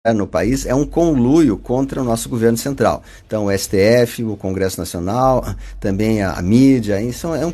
no país é um conluio contra o nosso governo central. Então, o STF, o Congresso Nacional, também a mídia, isso é um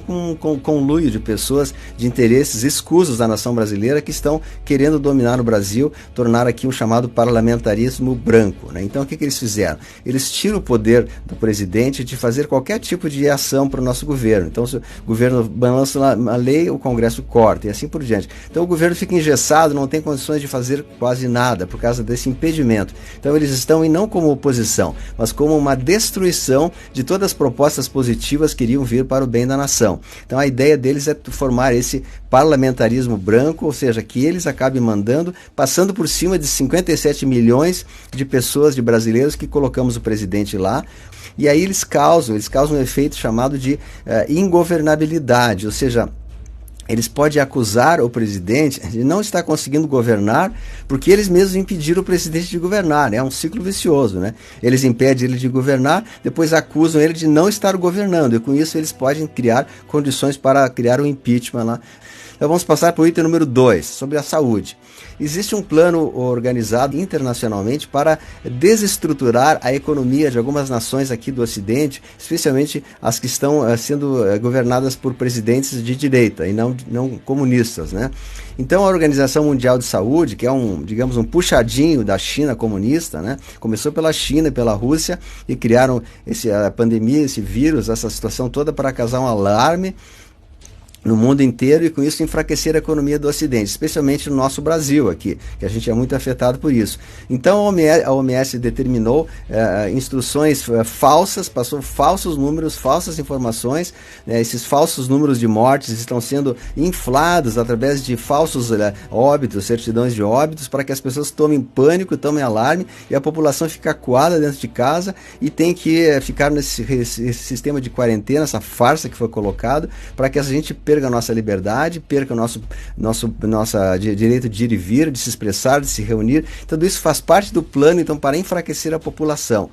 conluio de pessoas de interesses escusos da nação brasileira que estão querendo dominar o Brasil, tornar aqui um chamado parlamentarismo branco, né? Então, o que eles fizeram? Eles tiram o poder do presidente de fazer qualquer tipo de ação para o nosso governo. Então, se o governo balança a lei, o Congresso corta e assim por diante. Então, o governo fica engessado, não tem condições de fazer quase nada por causa desse impedimento. Então eles estão e não como oposição, mas como uma destruição de todas as propostas positivas que iriam vir para o bem da nação. Então a ideia deles é formar esse parlamentarismo branco, ou seja, que eles acabem mandando, passando por cima de 57 milhões de pessoas, de brasileiros que colocamos o presidente lá. E aí eles causam um efeito chamado de ingovernabilidade, ou seja, eles podem acusar o presidente de não estar conseguindo governar porque eles mesmos impediram o presidente de governar, né? É um ciclo vicioso, né? Eles impedem ele de governar, depois acusam ele de não estar governando e com isso eles podem criar condições para criar um impeachment lá. Então vamos passar para o item número 2, sobre a saúde. Existe um plano organizado internacionalmente para desestruturar a economia de algumas nações aqui do Ocidente, especialmente as que estão sendo governadas por presidentes de direita e não comunistas, né? Então a Organização Mundial de Saúde, que é um puxadinho da China comunista, né? Começou pela China e pela Rússia e criaram a pandemia, esse vírus, essa situação toda para causar um alarme no mundo inteiro e com isso enfraquecer a economia do Ocidente, especialmente no nosso Brasil aqui, que a gente é muito afetado por isso. Então a OMS determinou instruções falsas, passou falsos números, falsas informações, né? Esses falsos números de mortes estão sendo inflados através de falsos óbitos, certidões de óbitos, para que as pessoas tomem pânico, tomem alarme e a população fica acuada dentro de casa e tem que ficar nesse sistema de quarentena, essa farsa que foi colocado, para que a gente perca a nossa liberdade, perca o nosso direito de ir e vir, de se expressar, de se reunir. Tudo isso faz parte do plano, então, para enfraquecer a população.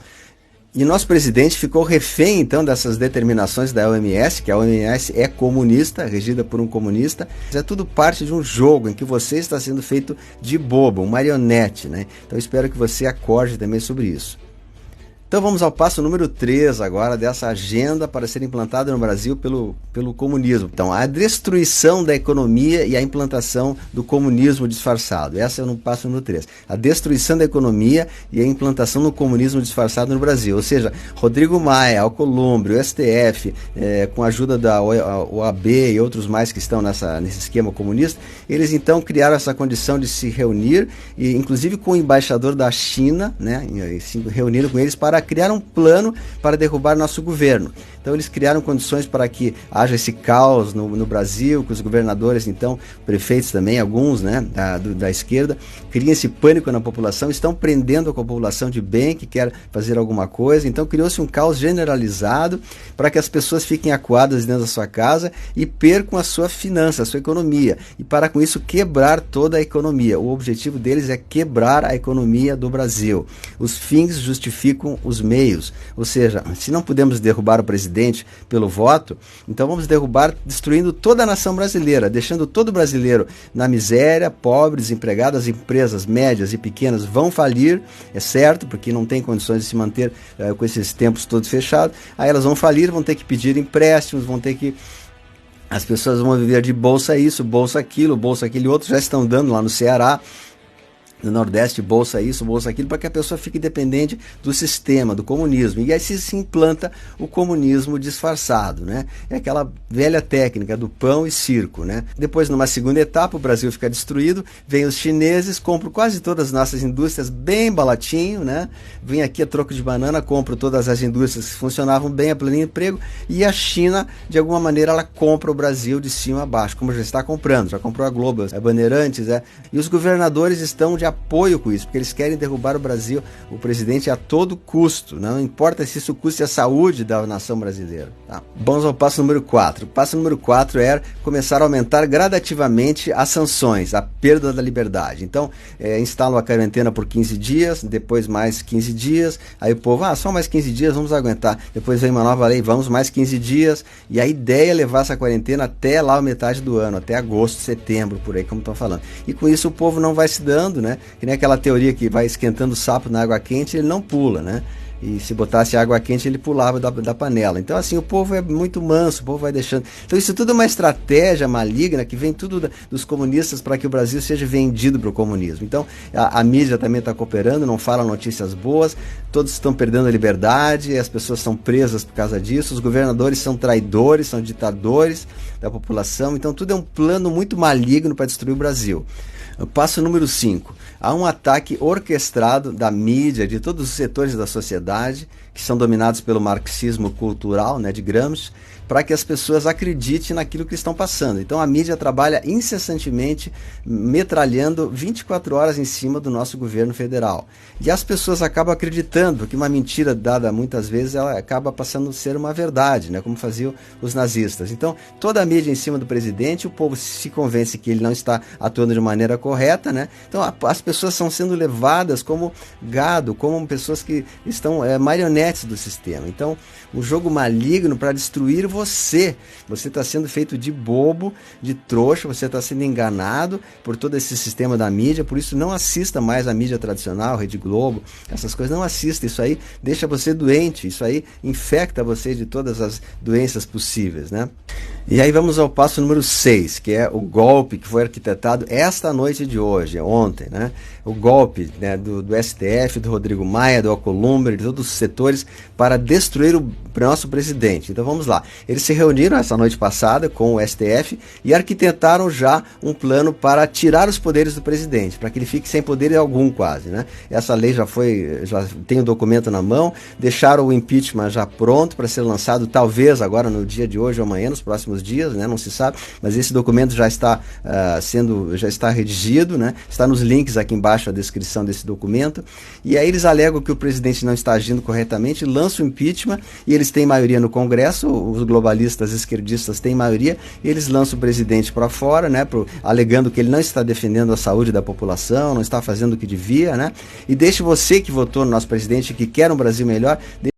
E nosso presidente ficou refém, então, dessas determinações da OMS, que a OMS é comunista, regida por um comunista. É tudo parte de um jogo em que você está sendo feito de bobo, um marionete, né? Então, espero que você acorde também sobre isso. Então vamos ao passo número 3 agora dessa agenda para ser implantada no Brasil pelo comunismo. Então, a destruição da economia e a implantação do comunismo disfarçado. Essa é no passo número 3. A destruição da economia e a implantação do comunismo disfarçado no Brasil. Ou seja, Rodrigo Maia, Alcolumbre, o STF, com a ajuda da OAB e outros mais que estão nesse esquema comunista, eles então criaram essa condição de se reunir, e inclusive com o embaixador da China, né, se reuniram com eles para criar um plano para derrubar nosso governo. Então eles criaram condições para que haja esse caos no Brasil, que os governadores, então, prefeitos também, alguns, né, da esquerda, criam esse pânico na população, estão prendendo a população de bem, que quer fazer alguma coisa. Então criou-se um caos generalizado para que as pessoas fiquem acuadas dentro da sua casa e percam a sua finança, a sua economia, e para com isso quebrar toda a economia. O objetivo deles é quebrar a economia do Brasil. Os fins justificam os meios, ou seja, se não podemos derrubar o presidente pelo voto, então vamos derrubar destruindo toda a nação brasileira, deixando todo brasileiro na miséria, pobre, desempregado. As empresas médias e pequenas vão falir, é certo, porque não tem condições de se manter com esses tempos todos fechados. Aí elas vão falir, vão ter que pedir empréstimos, as pessoas vão viver de bolsa isso, bolsa aquilo, bolsa aquele outro, já estão dando lá no Ceará, no Nordeste, bolsa isso, bolsa aquilo, para que a pessoa fique dependente do sistema, do comunismo. E aí se implanta o comunismo disfarçado, né? É aquela velha técnica do pão e circo, né? Depois, numa segunda etapa, o Brasil fica destruído, vem os chineses, compram quase todas as nossas indústrias bem baratinho, né? Vem aqui a troco de banana, compram todas as indústrias que funcionavam bem, a pleno emprego, e a China, de alguma maneira, ela compra o Brasil de cima a baixo, como já está comprando, já comprou a Globo, a Bandeirantes, e os governadores estão de apoio com isso, porque eles querem derrubar o Brasil, o presidente, a todo custo. Não importa se isso custe a saúde da nação brasileira. Tá? Vamos ao passo número 4. O passo número 4 é começar a aumentar gradativamente as sanções, a perda da liberdade. Então, instalam a quarentena por 15 dias, depois mais 15 dias, aí o povo, só mais 15 dias, vamos aguentar. Depois vem uma nova lei, vamos mais 15 dias, e a ideia é levar essa quarentena até lá a metade do ano, até agosto, setembro, por aí, como estão falando. E com isso o povo não vai se dando, né? Que nem aquela teoria que vai esquentando o sapo na água quente, ele não pula, né? E se botasse água quente, ele pulava da panela. Então, assim, o povo é muito manso, o povo vai deixando. Então, isso tudo é uma estratégia maligna que vem tudo dos comunistas para que o Brasil seja vendido para o comunismo. Então, a mídia também está cooperando, não fala notícias boas, todos estão perdendo a liberdade, as pessoas são presas por causa disso, os governadores são traidores, são ditadores da população. Então, tudo é um plano muito maligno para destruir o Brasil. Passo número 5. Há um ataque orquestrado da mídia, de todos os setores da sociedade, que são dominados pelo marxismo cultural, né, de Gramsci, para que as pessoas acreditem naquilo que estão passando. Então a mídia trabalha incessantemente, metralhando 24 horas em cima do nosso governo federal. E as pessoas acabam acreditando que uma mentira dada muitas vezes, ela acaba passando a ser uma verdade, né, como faziam os nazistas. Então toda a mídia em cima do presidente, o povo se convence que ele não está atuando de maneira correta, né? Então as pessoas estão sendo levadas como gado, como pessoas que estão marionetes do sistema. Então um jogo maligno para destruir você. Você está sendo feito de bobo, de trouxa, você está sendo enganado por todo esse sistema da mídia, por isso não assista mais a mídia tradicional, Rede Globo, essas coisas, não assista, isso aí deixa você doente, isso aí infecta você de todas as doenças possíveis, né? E aí vamos ao passo número 6, que é o golpe que foi arquitetado esta noite de hoje, ontem, né? O golpe, né, do STF, do Rodrigo Maia, do Alcolumbre, de todos os setores para destruir o nosso presidente. Então vamos lá. Eles se reuniram essa noite passada com o STF e arquitetaram já um plano para tirar os poderes do presidente, para que ele fique sem poder algum quase, né? Essa lei já tem o documento na mão, deixaram o impeachment já pronto para ser lançado, talvez agora no dia de hoje ou amanhã, nos próximos dias, né? Não se sabe, mas esse documento já está já está redigido, né? Está nos links aqui embaixo a descrição desse documento, e aí eles alegam que o presidente não está agindo corretamente, lançam o impeachment, e eles têm maioria no Congresso, os globalistas esquerdistas têm maioria, e eles lançam o presidente para fora, né, alegando que ele não está defendendo a saúde da população, não está fazendo o que devia, né, e deixa você que votou no nosso presidente, que quer um Brasil melhor,